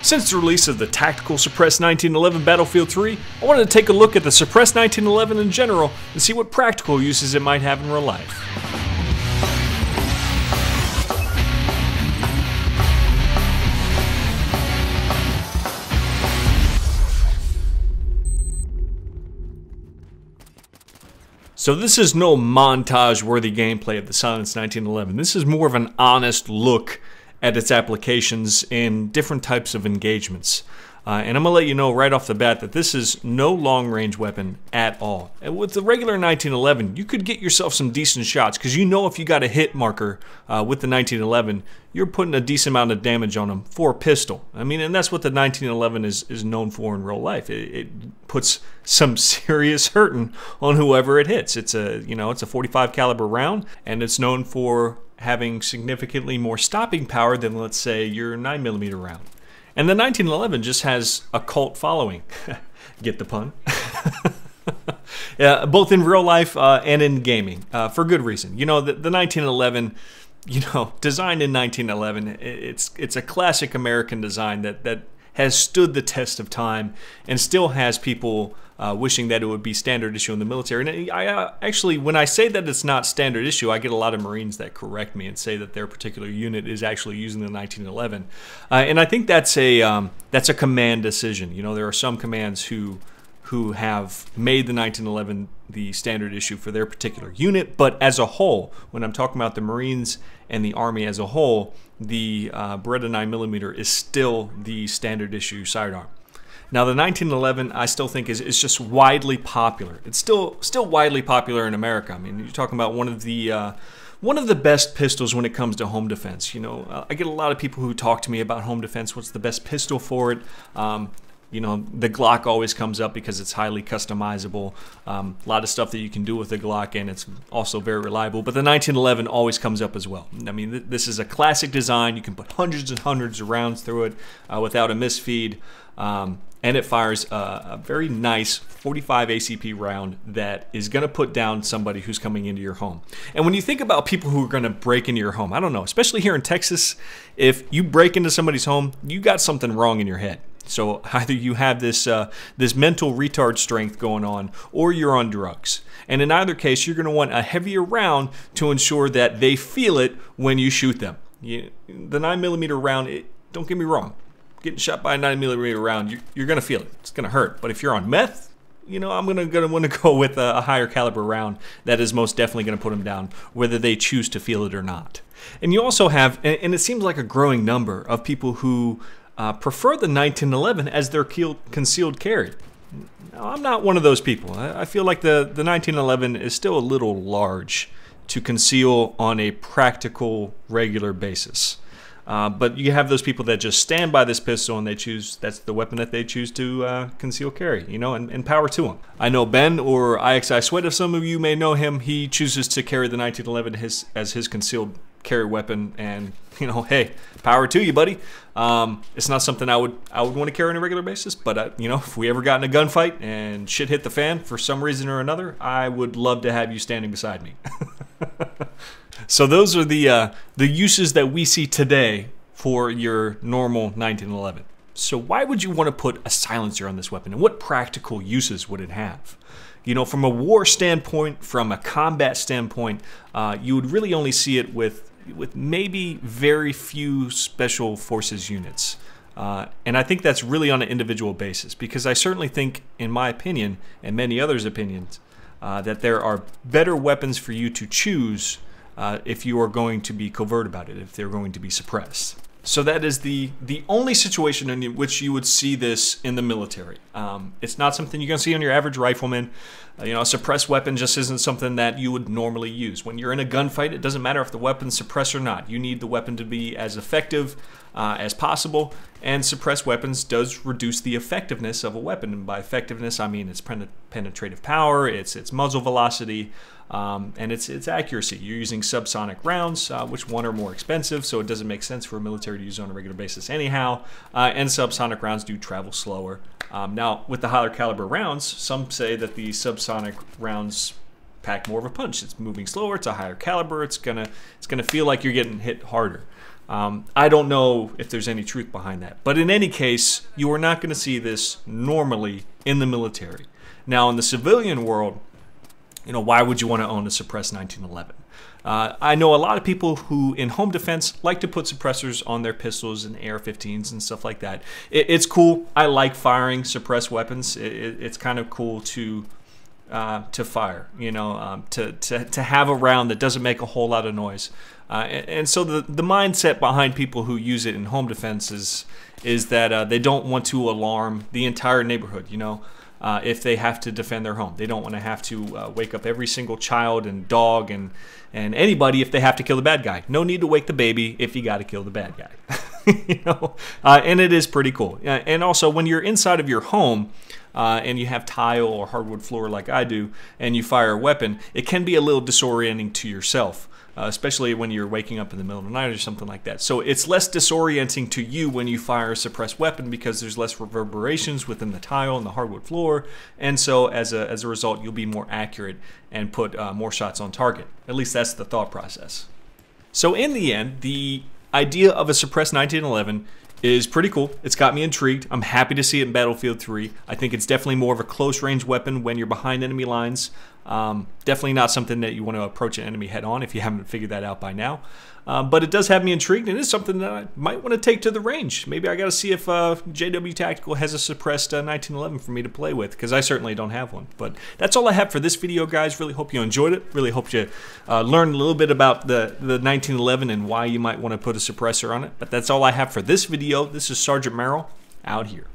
Since the release of the Tactical Suppressed 1911 Battlefield 3, I wanted to take a look at the Suppressed 1911 in general and see what practical uses it might have in real life. So this is no montage-worthy gameplay of the Silence 1911. This is more of an honest look at its applications in different types of engagements. And I'm going to let you know right off the bat that this is no long-range weapon at all. And with the regular 1911, you could get yourself some decent shots, because you know if you got a hit marker with the 1911, you're putting a decent amount of damage on them for a pistol. I mean, and that's what the 1911 is known for in real life. It puts some serious hurting on whoever it hits. It's a, it's a 45 caliber round, and it's known for having significantly more stopping power than, let's say, your 9mm round. And the 1911 just has a cult following. Get the pun? Yeah, both in real life and in gaming, for good reason. The 1911, designed in 1911, it's a classic American design that has stood the test of time and still has people wishing that it would be standard issue in the military. And I actually, when I say that it's not standard issue, I get a lot of Marines that correct me and say that their particular unit is actually using the 1911. And I think that's a command decision. There are some commands who have made the 1911 the standard issue for their particular unit, but as a whole, when I'm talking about the Marines and the Army as a whole, the Beretta 9mm is still the standard issue sidearm. Now the 1911 I still think is just widely popular. It's still widely popular in America. I mean, you're talking about one of the best pistols when it comes to home defense. I get a lot of people who talk to me about home defense. What's the best pistol for it? The Glock always comes up because it's highly customizable. A lot of stuff that you can do with the Glock, and it's also very reliable. But the 1911 always comes up as well. I mean, this is a classic design. You can put hundreds and hundreds of rounds through it without a misfeed. And it fires a very nice 45 ACP round that is going to put down somebody who's coming into your home. And when you think about people who are going to break into your home, I don't know, especially here in Texas, if you break into somebody's home, you got something wrong in your head. So either you have this mental retard strength going on, or you're on drugs. And in either case, you're going to want a heavier round to ensure that they feel it when you shoot them. The 9mm round, don't get me wrong, getting shot by a 9mm round, you're going to feel it. It's going to hurt. But if you're on meth, I'm going to want to go with a higher caliber round that is most definitely going to put them down, whether they choose to feel it or not. And you also have, and it seems like a growing number of people who prefer the 1911 as their concealed carry. Now, I'm not one of those people. I feel like the 1911 is still a little large to conceal on a practical, regular basis. But you have those people that just stand by this pistol and that's the weapon that they choose to conceal carry, and power to them. I know Ben, or IXI Sweat, if some of you may know him, he chooses to carry the 1911 as his concealed carry weapon, and hey, power to you, buddy. It's not something I would want to carry on a regular basis, but if we ever got in a gunfight and shit hit the fan for some reason or another, I would love to have you standing beside me. So those are the uses that we see today for your normal 1911. So why would you want to put a silencer on this weapon, and what practical uses would it have? From a war standpoint, from a combat standpoint, you would really only see it with maybe very few special forces units. And I think that's really on an individual basis, because I certainly think, in my opinion, and many others' opinions, that there are better weapons for you to choose if you are going to be covert about it, if they're going to be suppressed. So that is the only situation in which you would see this in the military. It's not something you're going to see on your average rifleman. A suppressed weapon just isn't something that you would normally use. When you're in a gunfight, it doesn't matter if the weapon's suppressed or not. You need the weapon to be as effective as possible, and suppressed weapons does reduce the effectiveness of a weapon. And by effectiveness, I mean its penetrative power, its muzzle velocity, and its accuracy. You're using subsonic rounds, which one are more expensive, so it doesn't make sense for a military to use on a regular basis anyhow, and subsonic rounds do travel slower. Now, with the higher caliber rounds, some say that the subsonic rounds pack more of a punch. It's moving slower, it's a higher caliber, it's gonna feel like you're getting hit harder. I don't know if there's any truth behind that. But in any case, you are not going to see this normally in the military. Now, in the civilian world, why would you want to own a suppressed 1911? I know a lot of people who, in home defense, like to put suppressors on their pistols and AR-15s and stuff like that. It's cool. I like firing suppressed weapons. It's kind of cool to fire, to have a round that doesn't make a whole lot of noise. And so the mindset behind people who use it in home defense is that they don't want to alarm the entire neighborhood, if they have to defend their home. They don't want to have to wake up every single child and dog and anybody if they have to kill the bad guy. No need to wake the baby if you got to kill the bad guy. And it is pretty cool. And also, when you're inside of your home and you have tile or hardwood floor like I do, and you fire a weapon, it can be a little disorienting to yourself. Especially when you're waking up in the middle of the night or something like that. So it's less disorienting to you when you fire a suppressed weapon because there's less reverberations within the tile and the hardwood floor. And so as a result, you'll be more accurate and put more shots on target. At least that's the thought process. So in the end, the idea of a suppressed 1911 is pretty cool. It's got me intrigued. I'm happy to see it in Battlefield 3. I think it's definitely more of a close-range weapon when you're behind enemy lines. Definitely not something that you want to approach an enemy head-on if you haven't figured that out by now. But it does have me intrigued, and it's something that I might want to take to the range. Maybe I got to see if JW Tactical has a suppressed 1911 for me to play with, because I certainly don't have one. But that's all I have for this video, guys. Really hope you enjoyed it. Really hope you learned a little bit about the 1911 and why you might want to put a suppressor on it. But that's all I have for this video. This is Sergeant Merrill, out here.